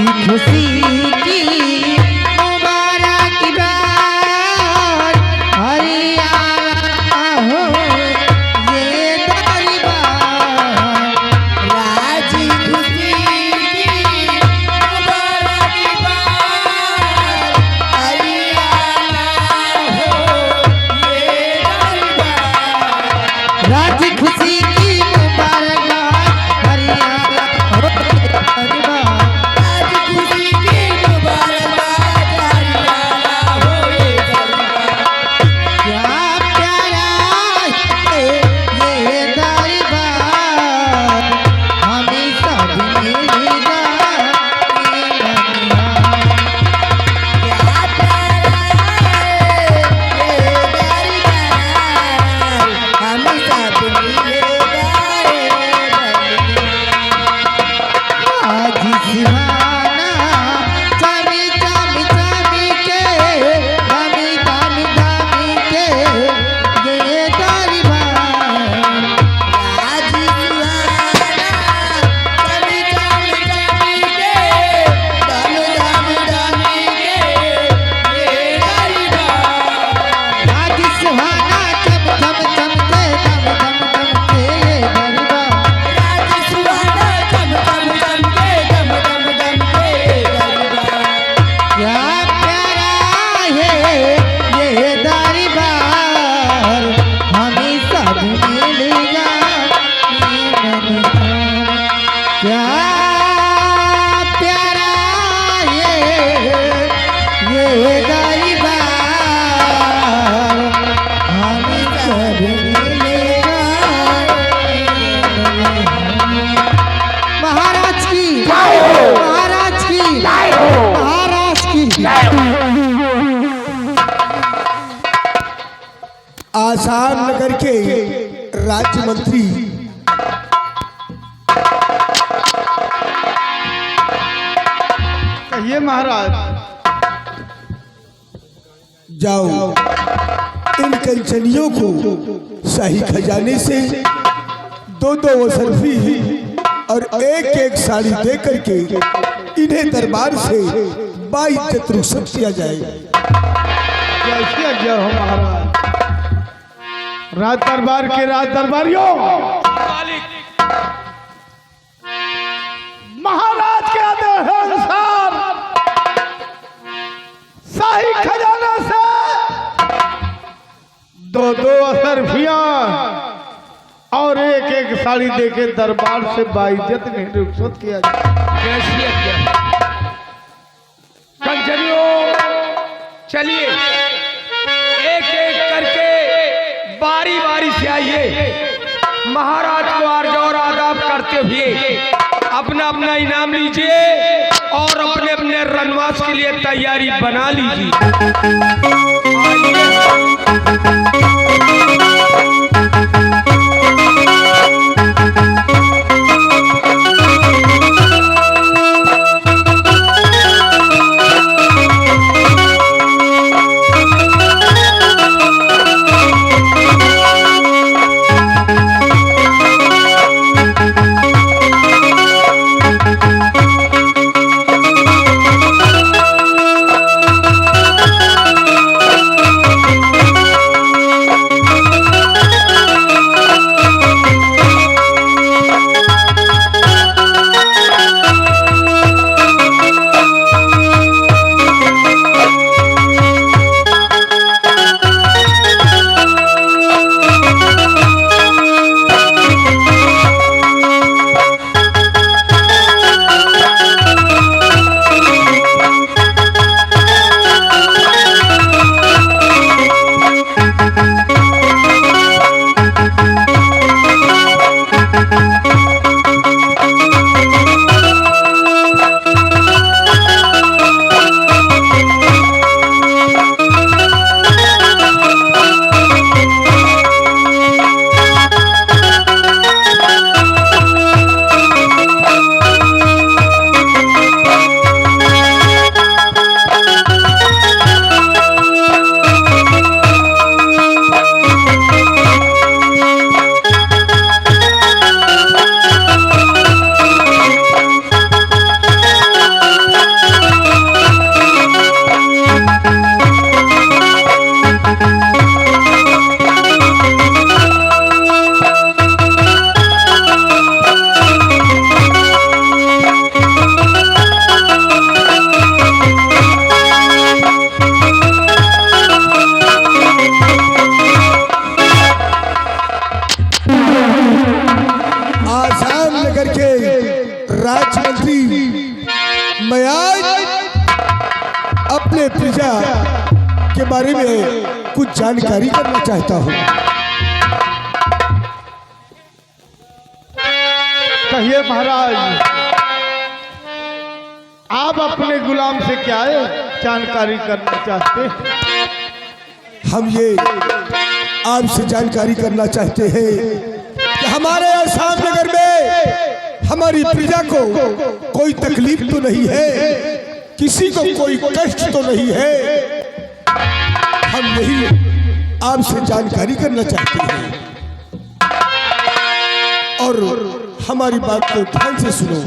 खुशी की मुबारकबाद हरियाणा हो ये दरबार। राजी खुशी की मुबारकबाद हरियाणा हो ये दरबार। राजी खुशी की मुबारकबाद हरियाणा हो ये दरबार। आसाम नगर के राज्य मंत्री कहिए महाराज। जाओ इन कंचनियों को शाही खजाने से दो वसरफी और एक साड़ी दे करके इन्हें दरबार से बाइज्जत रुखसत किया जाए। जैसी आज्ञा हो महाराज। राज दरबार के राज दरबारियों, महाराज के आदेश अनुसार शाही खजाना से दो असरफियां और एक साड़ी देके दरबार से बाइज्जत नहीं रुखसत किया जाए। कंचनियों चलिए एक करके बारी बारी से आइए। महाराज को अर्ज और आदाब करते हुए अपना अपना इनाम लीजिए और अपने अपने रनवास के लिए तैयारी बना लीजिए। महाराज अपने प्रजा के बारे में कुछ जानकारी करना चाहता हूँ। कहिए महाराज, आप अपने गुलाम से क्या है जानकारी करना चाहते हैं? हम ये आपसे जानकारी करना चाहते हैं कि हमारे आसाम नगर में हमारी प्रजा को कोई तकलीफ तो नहीं है, किसी को कोई कष्ट तो नहीं है। हम यही आपसे जानकारी करना चाहते हैं और हमारी बात को ध्यान से सुनो।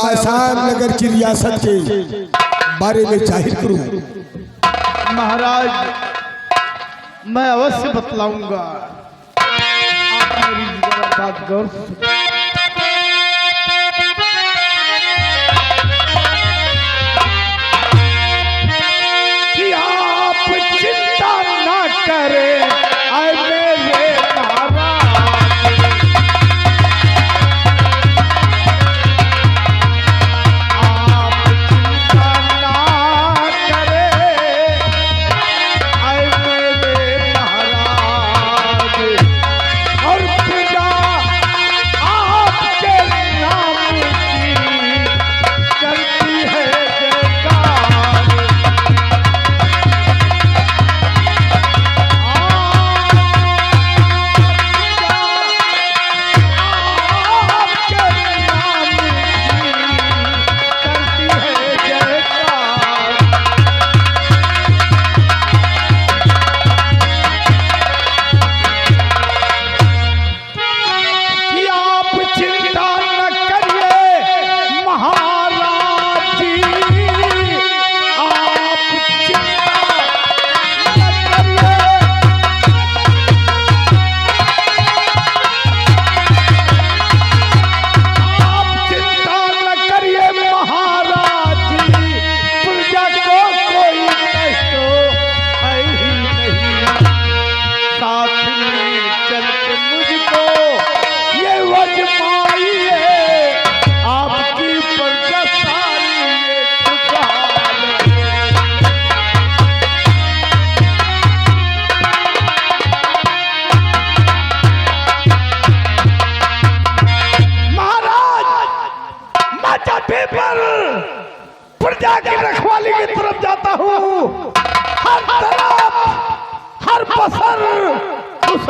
आसाम नगर की रियासत के बारे में जाहिर करूं। महाराज मैं अवश्य बतलाऊंगा, आप मेरी जरा बात गौर से कि आप चिंता ना करें आए मेरे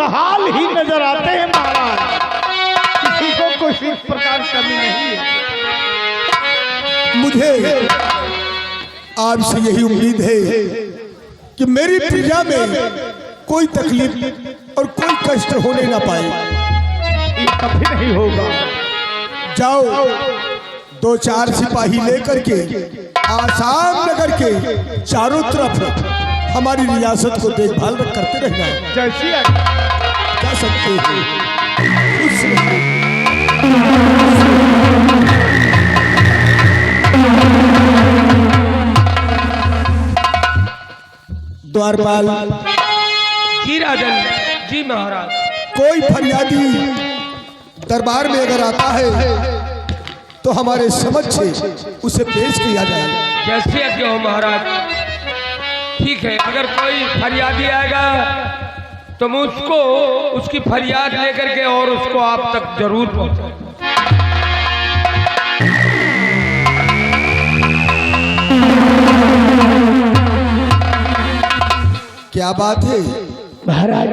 खुशहाल ही नजर आते हैं महाराज, किसी को किसी प्रकार की कमी नहीं है। मुझे आपसे यही उम्मीद है कि मेरी प्रजा में कोई तकलीफ और कोई कष्ट होने ना पाए। ये कभी नहीं होगा। जाओ 2-4 सिपाही लेकर के आसाम नगर के चारों तरफ हमारी रियासत को देखभाल करते रहना। जैसी जा सकते हो खुश रहो। द्वारपाल जी राजन जी महाराज। कोई फरियादी दरबार में अगर आता है तो हमारे समझ से उसे पेश किया जाए। जैसे आज्ञा हो महाराज। ठीक है, अगर कोई फरियादी आएगा तो मैं उसको उसकी फरियाद लेकर के और उसको आप तक जरूर पहुंचाऊंगा। क्या बात है महाराज,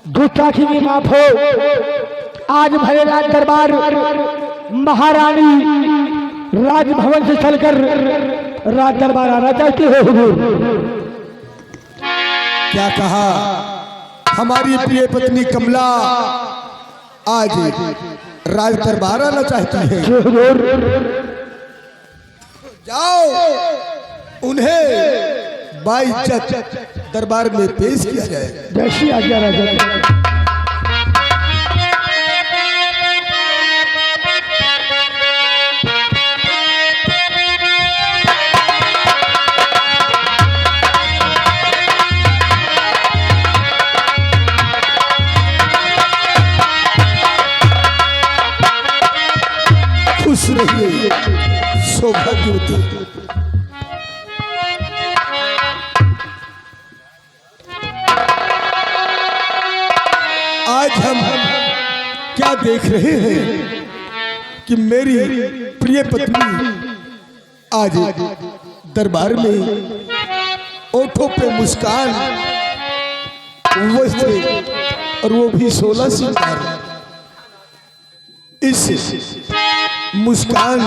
गुस्ताखी भी माफ हो। आज भले राज दरबार महारानी राजभवन से चलकर राज दरबार आना चाहती हो हुजूर। क्या कहा? हमारी प्रिय पत्नी कमला आज राज दरबार आना चाहती है। जाओ उन्हें बाइज्जत दरबार में पेश किया जाए। जैसी आज्ञा राजा। खुश रहिए सौभाग्यवती। आज हम क्या देख रहे हैं कि मेरी प्रिय पत्नी आज दरबार में ओठों पे मुस्कान, वस्त्र और वो भी 16 सितारे। इस मुस्कान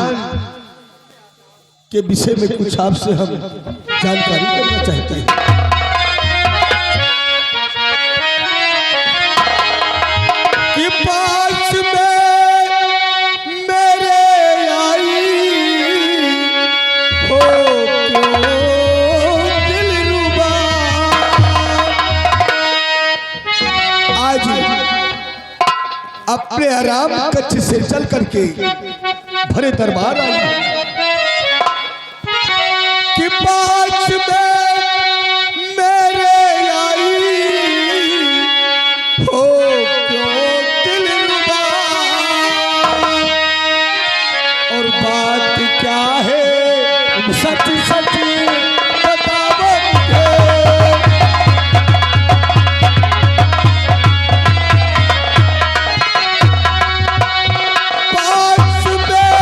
के विषय में कुछ आपसे हम जानकारी करना चाहते हैं। कि पास में मेरे आई हो क्यों दिलरुबा। आज अपने आराम कच्छ से चल करके भरे दरबार आई कि पास में मेरे आई हो क्यों दिलरुबा। और बात क्या है सच सच बताओ मुझे। पास में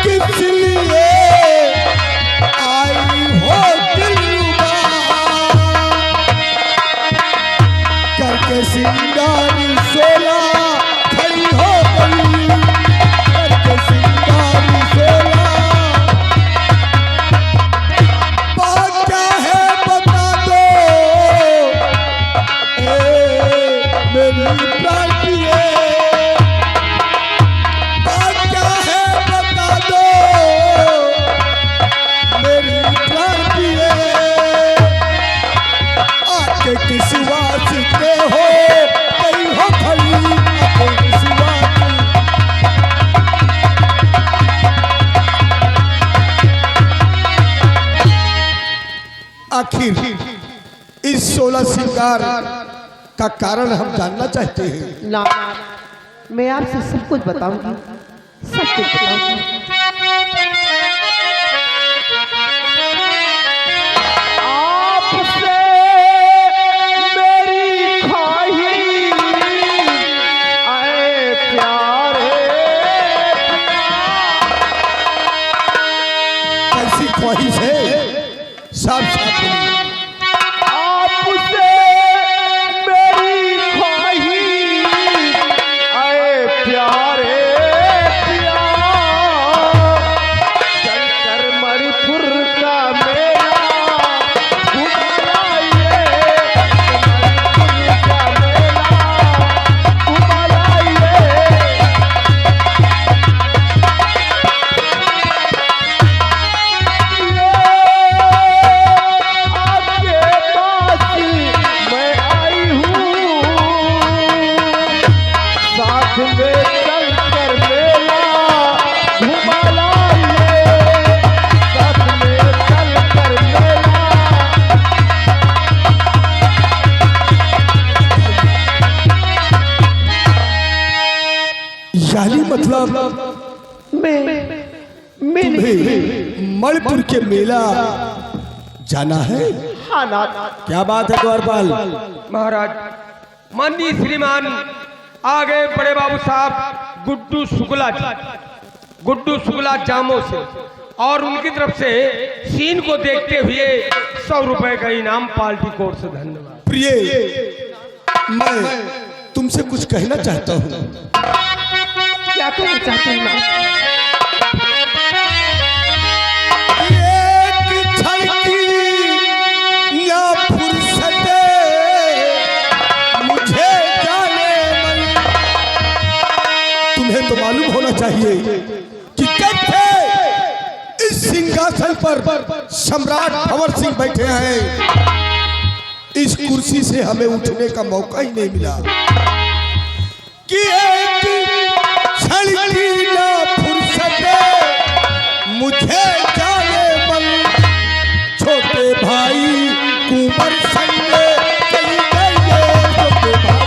किस लिए आई हो दिलरुबा। करके सिंगारी 16 खड़ी हो गई। करके सिंगारी 16 बात क्या है बता दो मेरी प्राण प्रिय। बात क्या है बता दो मेरी प्राण प्रिय। आके किस वास्ते हो कहीं हो खड़ी। आके किस वास्ते। आखिर इस 16 श्रृंगार का कारण हम जानना चाहते हैं। ना, मैं आपसे सब कुछ बताऊंगी, सब कुछ बताऊंगी। आपसे मेरी ख्वाहिश आए प्यारे। कैसी ख्वाहिश है साफ साफ बोलिए। आपसे मेरी तुम्हें मणिपुर के मेला जाना है? हाँ नाथ। क्या बात है द्वारपाल? महाराज माननीय श्रीमान आगे बड़े बाबू साहब गुड्डू शुक्ला जामो से और उनकी तरफ से सीन को देखते हुए 100 रुपए का इनाम पार्टी कोर्ट से। धन्यवाद। प्रिय, मैं तुमसे कुछ कहना चाहता हूँ। क्या कहना चाहते हैं नाथ? एक क्षण की या फुर्सत मुझे जाने मन। तुम्हें तो मालूम होना चाहिए कि कब थे इस सिंहासन पर सम्राट भंवर सिंह बैठे हैं, इस कुर्सी से हमें उठने का मौका ही नहीं मिला कि एक क्षण की ना फुर्सत मुझे जाने मन। छोटे भाई कुंवर संग चली गई छोटे भाई।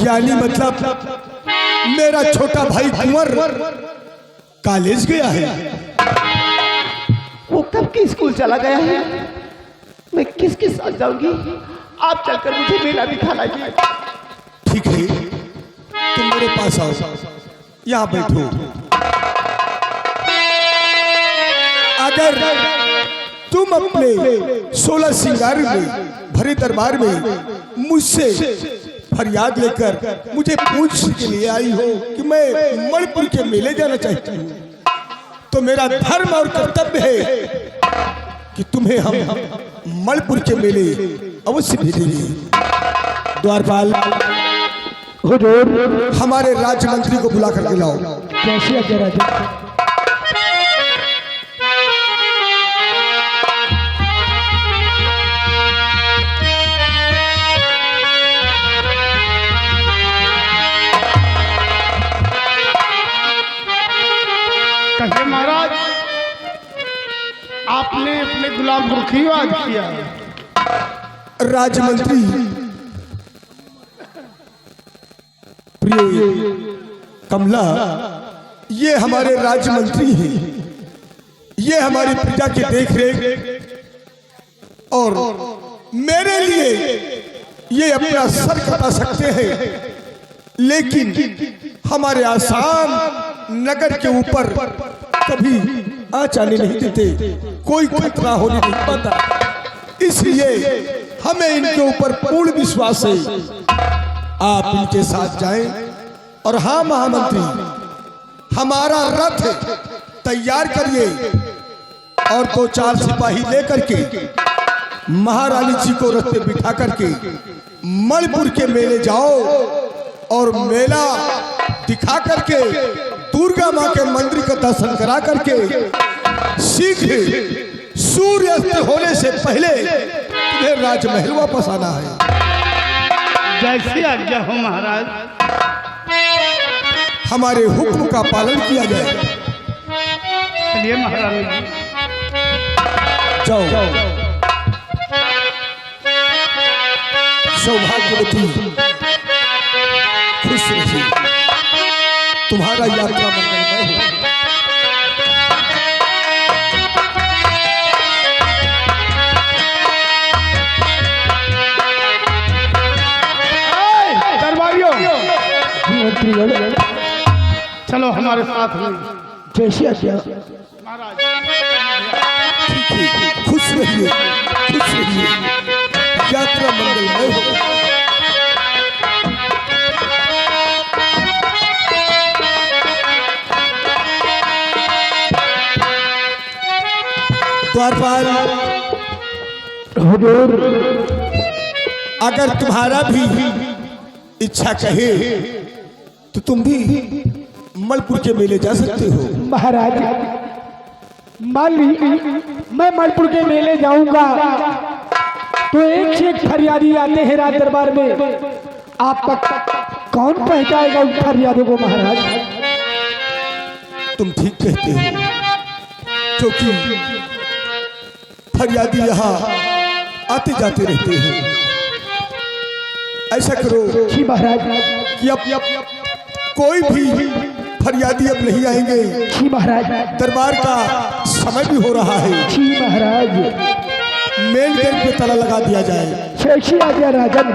यानी मतलब मेरा छोटा भाई कुंवर कॉलेज गया है। वो कब के स्कूल चला गया है? मैं किसके साथ जाऊंगी? आप चलकर मुझे मेला दिखा लाइए। ठीक है, तुम मेरे पास आओ, यहाँ बैठो। अगर तुम अपने 16 सिंगार में भरे दरबार में मुझसे फरियाद लेकर मुझे पूछने के लिए आई हो कि मैं मणिपुर के मेले जाना चाहती हूँ, तो मेरा धर्म और कर्तव्य है कि तुम्हें हम मणिपुर के मेले अवश्य भेजेंगे। द्वारपाल, हुजूर, हमारे राज्य मंत्री को बुला कर लाओ। कैसे आज्ञा राजा? कहे महाराज, आपने अपने गुलाम को क्यों याद किया? राज्य मंत्री प्रिय कमला, ये हमारे राज्य मंत्री हैं, ये हमारी प्रजा की देखरेख और मेरे लिए ये अपना सर कटा सकते हैं, लेकिन हमारे आसाम नगर के ऊपर कभी आँच आने नहीं देते, कोई खतरा होने नहीं पाता। इसलिए हमें इनके ऊपर पूर्ण विश्वास है। आप इनके साथ जाएं और हाँ महामंत्री, हमारा रथ तैयार करिए और 2-4 सिपाही लेकर के महारानी जी को रथ पे बिठा करके मणिपुर के मेले जाओ और मेला दिखा करके दुर्गा माँ के मंदिर का दर्शन करा करके शीघ्र सूर्यास्त होने से पहले तुम्हें राजमहल वापस आना है। जैसी आज्ञा हो महाराज। हमारे हुक्म का पालन किया जाए। चलिए महारानी जी। जाओ। सौभाग्यवती खुश रहिए, तुम्हारा यात्रा मंगलमय हो। दरबारियों मंत्रीगण चलो हमारे साथ में। जैसी आज्ञा। महाराज ठीक है, खुश रहिए, यात्रा मंगलमय हो। द्वारपाल, हुजूर अगर तुम्हारा भी इच्छा कहे तो तुम भी मणिपुर के मेले जा सकते हो। महाराज मान ली मैं मणिपुर के मेले जाऊंगा तो एक से एक फरियादी आते हैं राज दरबार में, आप तक कौन पहुंचाएगा उन फरियादों को महाराज? तुम ठीक कहते हो, क्योंकि फरियादी यहाँ आते जाते रहते हैं। ऐसा करो जी महाराज। कि अब कोई भी फरियादी अब नहीं आएंगे। जी महाराज। दरबार का समय भी हो रहा है। जी महाराज। मेन गेट पे ताला लगा दिया जाए। जैसी आज्ञा राजन।